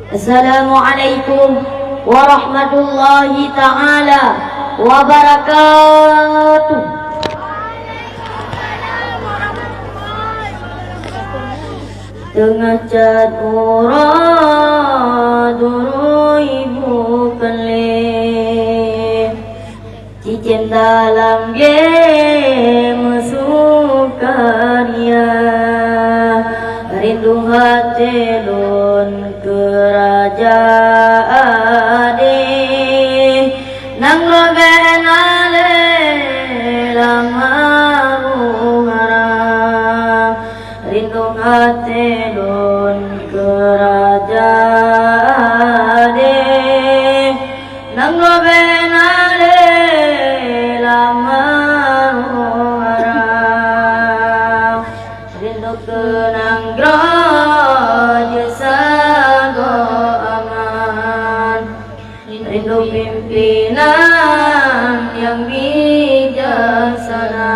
Assalamualaikum warahmatullahi ta'ala wabarakatuh. Tengah cat duru ibu kelih cicin dalam musuh karya rindu hati lun kerajaan nang roben ale lamaru harap rindu hati lun kerajaan nang roben ale lamaru harap rindu kenang raja sago aman rindu pimpinan yang bijaksana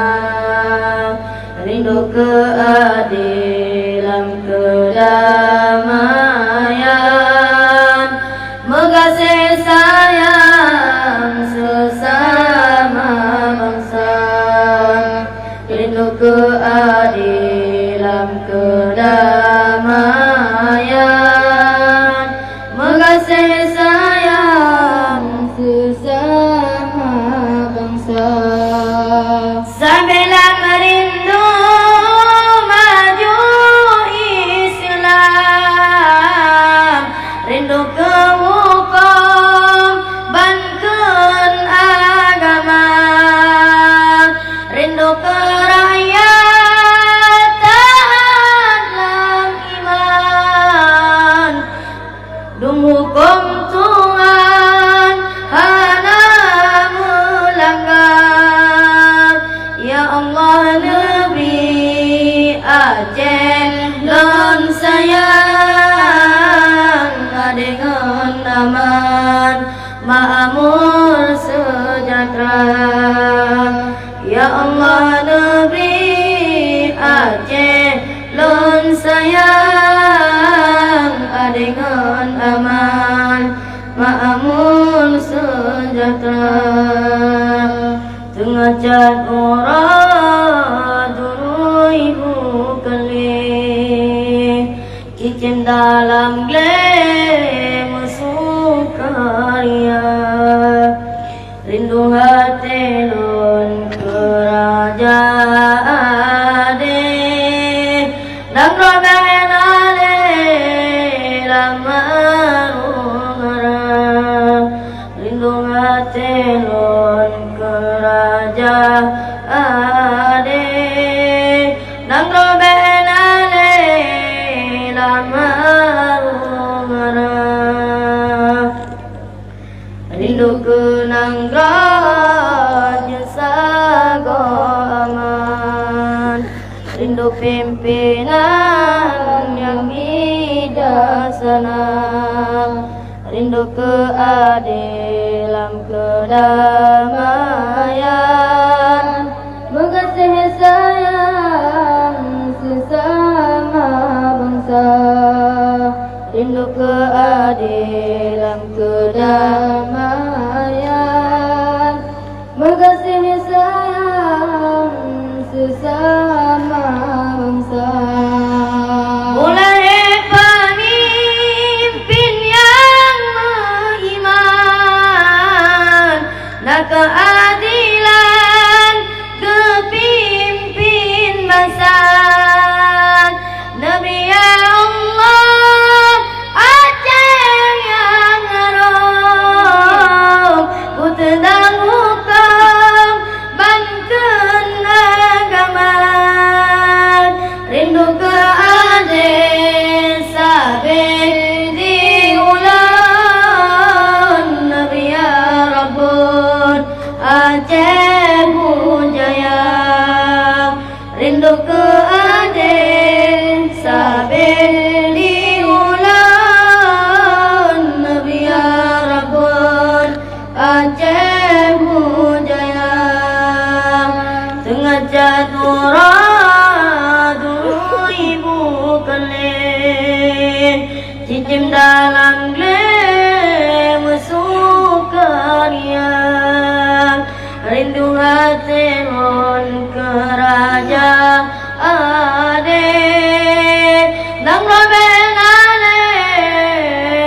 rindu keadilan kedamaian mengasih sayang sesama bangsa rindu keadilan kedamaian mengasih sayang sesama bangsa sambil merindu maju Islam rindu ke hukum banken agama rindu ke rakyat taat dalam iman dum hukum Tuhan hana melanggar ya Allah negeri Aceh lon sayang dengan aman makmur sejahtera ya Allah negeri Aceh lon sayang dengan aman makmur sejahtera tengah cat duru ibu kelih cicin dalam musuh karya rindu hati lun kerajaan dan roben ale lamaru harap rindu hati lun kerajaan dan roben ale lamaru harap rindu kenang raja sago aman rindu pimpinan yang bijaksana rindu keadilan kedamaian mengasih sayang sesama bangsa rindu keadilan kedamaian mengasih sayang sesama bangsa mulai pemimpin yang beriman dan keadilan kepimpin bangsa Nabi ya Allah Aceh yang harum putendang hukum banken agama dalam gelem sukarian, rindu hati non kerajaan ade, nang robeng ale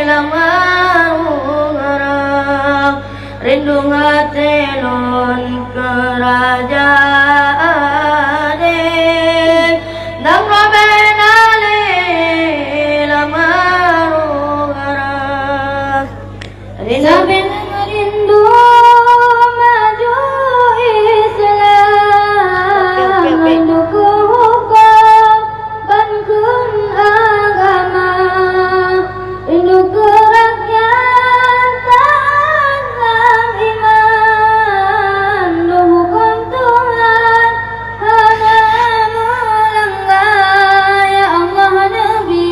lamarung harap, rindu hati non kerajaan ade, nang robeng ale lamarung harap, rindu rindu maju Islam, mendukung hukum bangun agama, rindu kerakyatan dan iman, hukum Tuhan hanya melanggar. Ya Allah Nabi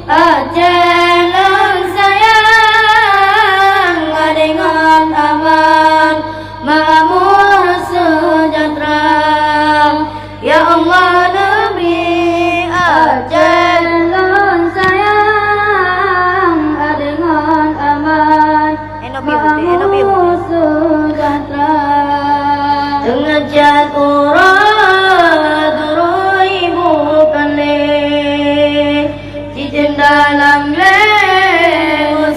Aceh lang sayang, dengan aman makmur sejahtera. Ya Allah Nabi Aceh lang sayang, dengan aman makmur sejahtera. Tengejat urat durui bukan le, cincin dalam le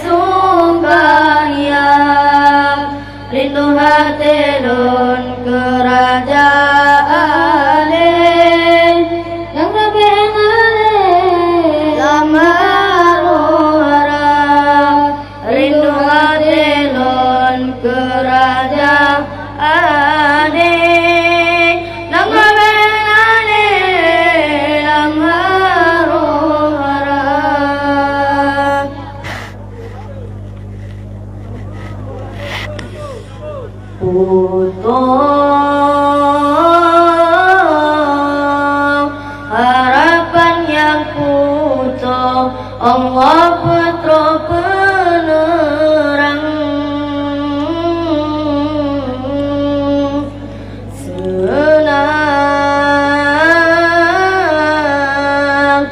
sungkahiyang, rindu hati don kerajaan yang lebih lamaru harap, rindu hati don kerajaan yang lebih lamaru harap. Putus harapan yang putus, Allah putra penerang, senang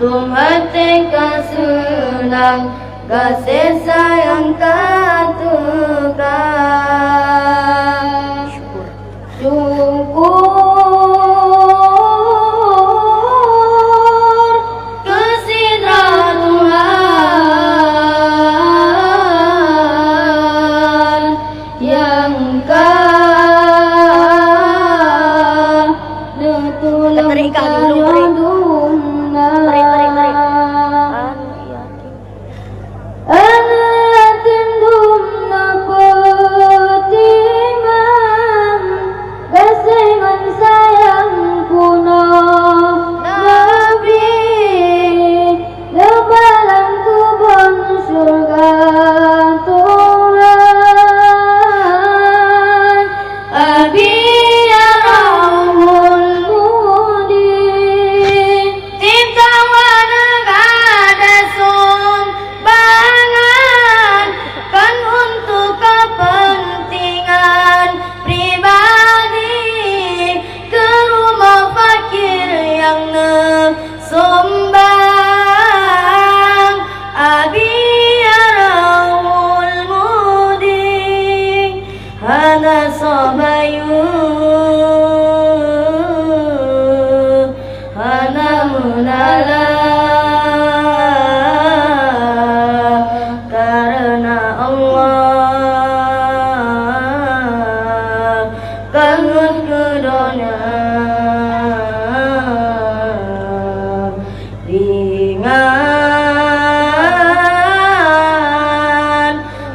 tum hati senang, kasih sayang katukan syukur kesidra Tuhan yang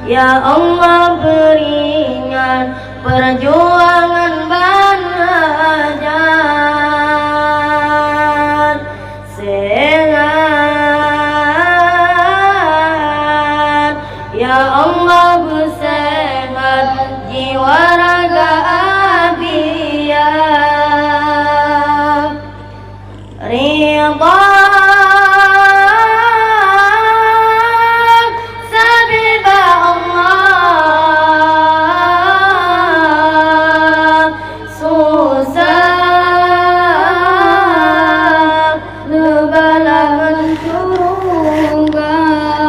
Ya Allah beringat perjuangan banhajar sehat. Ya Allah bersehat jiwa raga abiah ridha surga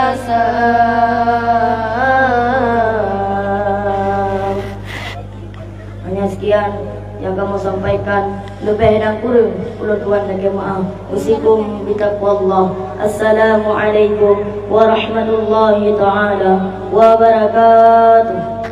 asam. Hanya sekian yang kamu sampaikan, lebih dan kurang ulah tuan dan jemaah. Usikum bitaqwallah. Assalamualaikum warahmatullahi taala wabarakatuh.